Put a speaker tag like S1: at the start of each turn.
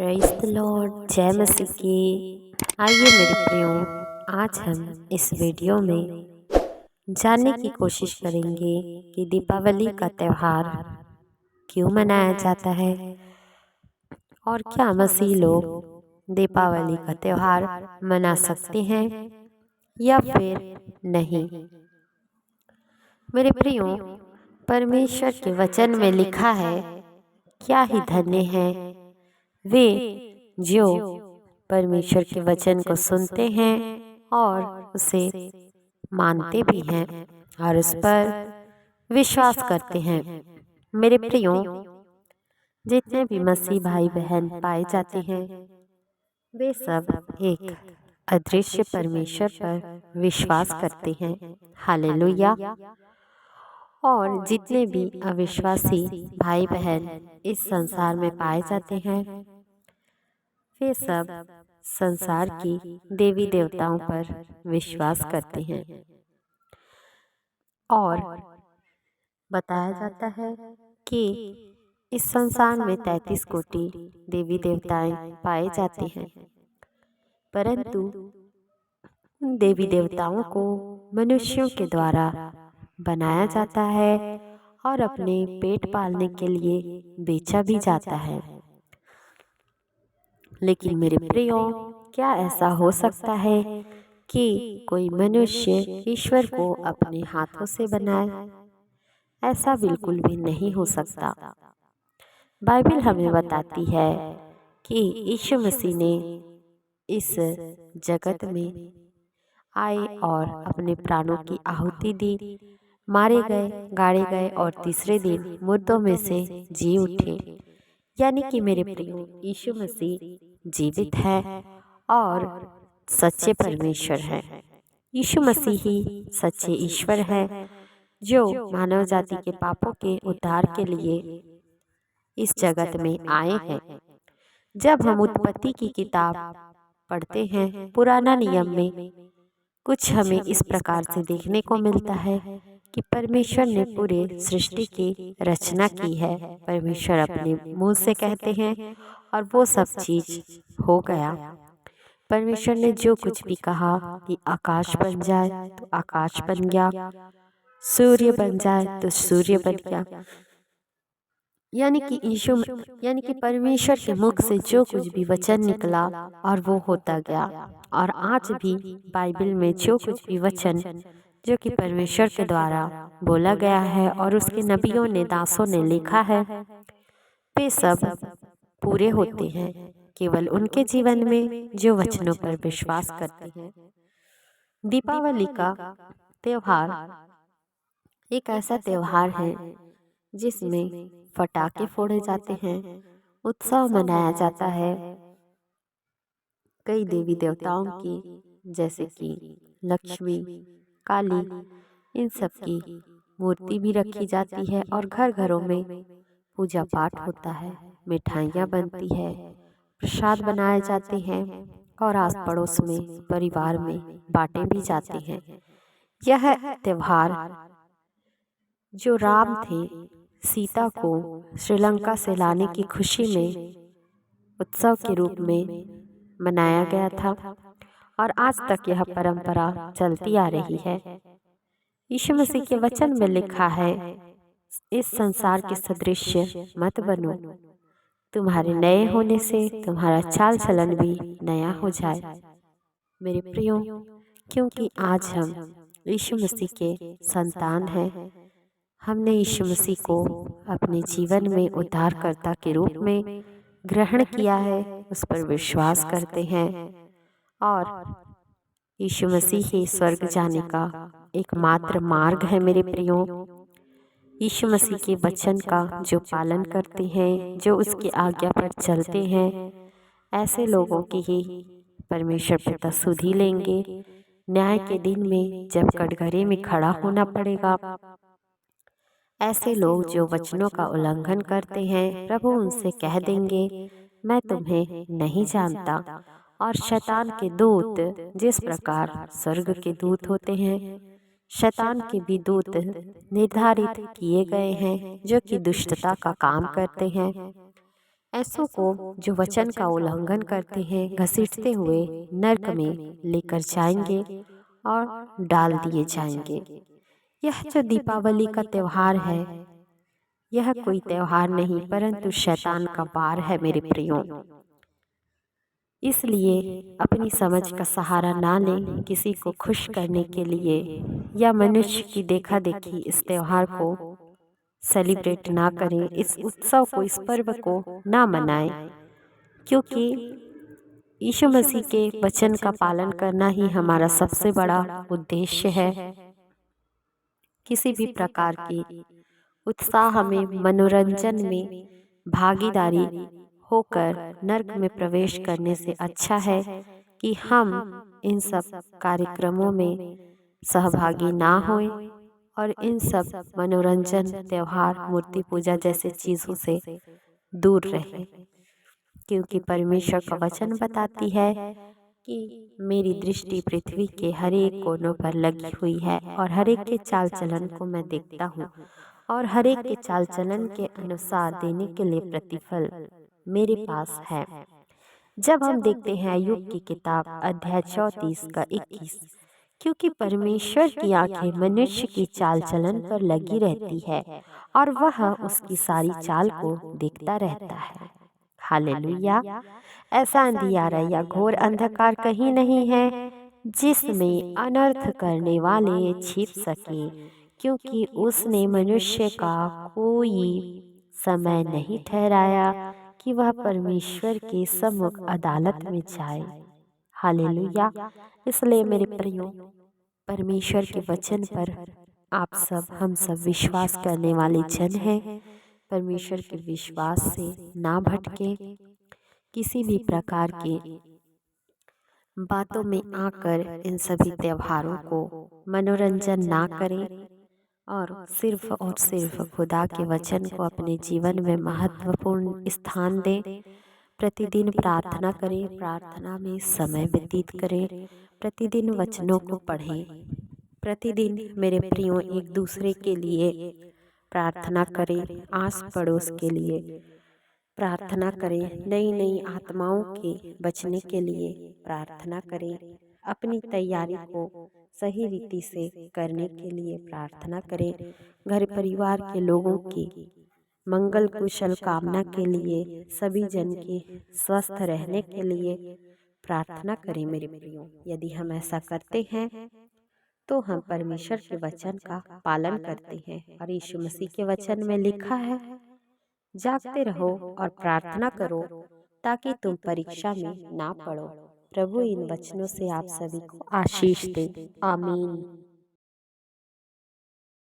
S1: Praise the Lord, जय मसीह की। आइए मेरे प्रियो, आज हम इस वीडियो में जानने की कोशिश करेंगे कि दीपावली का त्यौहार क्यों मनाया जाता है और क्या मसीह लोग दीपावली का त्यौहार मना सकते हैं या फिर नहीं। मेरे प्रियो, परमेश्वर के वचन में लिखा है, क्या ही धन्य है वे जो परमेश्वर के वचन को सुनते हैं और उसे मानते भी हैं और उस पर विश्वास करते हैं। मेरे प्रियो, जितने भी मसीह भाई बहन पाए जाते हैं वे सब एक अदृश्य परमेश्वर पर विश्वास करते हैं। हालेलुया। और जितने भी अविश्वासी भाई बहन इस संसार में पाए जाते हैं वे सब संसार की देवी देवताओं पर विश्वास करते हैं। और बताया जाता है कि इस संसार में 33 कोटि देवी देवताएं पाए जाते हैं, परंतु उन देवी देवताओं को मनुष्यों के द्वारा बनाया जाता है और अपने पेट पालने के लिए बेचा भी जाता है। लेकिन मेरे प्रियो, क्या ऐसा हो सकता है कि कोई मनुष्य ईश्वर को अपने हाथों से बनाए? ऐसा बिल्कुल भी नहीं हो सकता। बाइबल हमें बताती है कि यीशु मसीह ने इस जगत में आए और अपने प्राणों की आहुति दी, मारे गए, गाड़े गए और तीसरे दिन मुर्दों में से जी उठे। यानी कि मेरे प्रियो, यीशु मसीह जीवित है और सच्चे परमेश्वर है। यीशु मसीह ही सच्चे ईश्वर है जो मानव जाति के पापों के उद्धार के लिए इस जगत में आए हैं। जब हम उत्पत्ति की किताब पढ़ते हैं पुराना नियम में, कुछ हमें इस प्रकार से देखने को मिलता है कि परमेश्वर ने पूरे सृष्टि की रचना की है। परमेश्वर अपने मुंह से कहते हैं और वो सब चीज हो गया। परमेश्वर ने जो कुछ भी कहा कि आकाश बन जाए तो आकाश बन गया, सूर्य बन जाए तो सूर्य बन गया। यानी कि परमेश्वर के मुख से जो कुछ भी वचन निकला और वो होता गया। और आज भी बाइबल में जो कुछ भी वचन जो कि परमेश्वर के द्वारा बोला गया है और उसके नबियों ने, दासों ने लिखा है, वे सब पूरे होते हैं केवल उनके जीवन में जो वचनों पर विश्वास करते हैं। दीपावली का त्योहार एक ऐसा त्योहार है जिसमें पटाखे फोड़े जाते हैं, उत्सव मनाया जाता है। कई देवी देवताओं की, जैसे कि लक्ष्मी, काली, इन सब की मूर्ति भी रखी जाती है और घर घरों में पूजा पाठ होता है, मिठाइयाँ बनती है, प्रसाद बनाए जाते हैं और आस पड़ोस में, परिवार में बांटे भी जाते हैं। यह त्योहार जो राम थे, सीता को श्रीलंका से लाने की खुशी में उत्सव के रूप में मनाया गया था और आज तक यह परंपरा चलती आ रही है। यीशु मसीह के वचन में लिखा है, इस संसार के सदृश्य मत बनो, तुम्हारे नए होने से तुम्हारा चाल चलन भी नया हो जाए। मेरे प्रियो, क्योंकि आज हम यीशु मसीह के संतान हैं, हमने यीशु मसीह को अपने जीवन में उद्धारकर्ता के रूप में ग्रहण किया है, उस पर विश्वास करते हैं और यीशु मसीह ही स्वर्ग जाने का एकमात्र मार्ग है। मेरे प्रियो, यीशु मसीह के वचन का जो पालन करते हैं, जो उसकी आज्ञा पर चलते हैं, ऐसे लोगों की ही परमेश्वर पिता सुधि लेंगे। न्याय के दिन में जब कटघरे में खड़ा होना पड़ेगा, ऐसे लोग जो वचनों का उल्लंघन करते हैं, प्रभु उनसे कह देंगे, मैं तुम्हें नहीं जानता। और शैतान के दूत, जिस प्रकार स्वर्ग के दूत होते हैं, शैतान के भी दूत निर्धारित किए गए हैं जो कि दुष्टता का काम करते हैं। ऐसों को जो वचन का उल्लंघन करते हैं घसीटते हुए नरक में लेकर जाएंगे और डाल दिए जाएंगे। यह जो दीपावली का त्योहार है, यह कोई त्योहार नहीं परंतु शैतान का वार है मेरे प्रियो। इसलिए अपनी समझ का सहारा ना लें किसी को खुश करने के लिए, या मनुष्य की देखा देखी इस त्योहार को सेलिब्रेट ना करें, इस उत्सव को, इस पर्व को ना मनाएं, क्योंकि यीशु मसीह के वचन का पालन करना ही हमारा सबसे बड़ा उद्देश्य है। किसी भी प्रकार की उत्साह में, मनोरंजन में भागीदारी होकर नर्क में प्रवेश करने से अच्छा है कि हम इन सब कार्यक्रमों में सहभागी ना होएं और इन सब मनोरंजन, त्योहार, मूर्ति पूजा जैसे चीज़ों से दूर रहें। क्योंकि परमेश्वर का वचन बताती है कि मेरी दृष्टि पृथ्वी के हर एक कोनों पर लगी हुई है और हर एक के चाल चलन को मैं देखता हूँ और हर एक के चाल चलन के अनुसार देने के लिए प्रतिफल मेरे पास है। जब हम देखते हैं अय्यूब की किताब अध्याय 34 का 21, क्योंकि परमेश्वर की आंखें मनुष्य की चाल चलन पर लगी रहती है और वह उसकी सारी चाल को देखता रहता है। हालेलुया। ऐसा अंधियारा या घोर अंधकार कहीं नहीं है जिसमें अनर्थ करने वाले छिप सके, क्योंकि उसने मनुष्य का कोई समय नहीं ठहराया कि वह परमेश्वर के सम्मुख अदालत में जाए। हालेलुया। इसलिए मेरे प्रियो, परमेश्वर के वचन पर आप सब, हम सब विश्वास करने वाले जन हैं। परमेश्वर के विश्वास से ना भटके, किसी भी प्रकार के बातों में आकर इन सभी त्योहारों को मनोरंजन ना करें और सिर्फ खुदा के वचन को अपने जीवन में महत्वपूर्ण स्थान दें। प्रतिदिन प्रार्थना करें, प्रार्थना में समय व्यतीत करें, प्रतिदिन वचनों को पढ़ें, प्रतिदिन मेरे प्रियो एक दूसरे के लिए प्रार्थना करें, आस पड़ोस के लिए प्रार्थना करें, नई नई आत्माओं के बचने के लिए प्रार्थना करें, अपनी तैयारी को सही रीति से करने के लिए प्रार्थना करें, घर परिवार के लोगों की मंगल कुशल कामना के लिए, सभी जन के स्वस्थ रहने के लिए प्रार्थना करें मेरे प्रियो। यदि हम ऐसा करते हैं तो हम परमेश्वर के वचन का पालन करते हैं। और यीशु मसीह के वचन में लिखा है, जागते रहो और प्रार्थना करो ताकि तुम परीक्षा में ना पड़ो। प्रभु इन वचनों से आप सभी को आशीष दे। आमीन।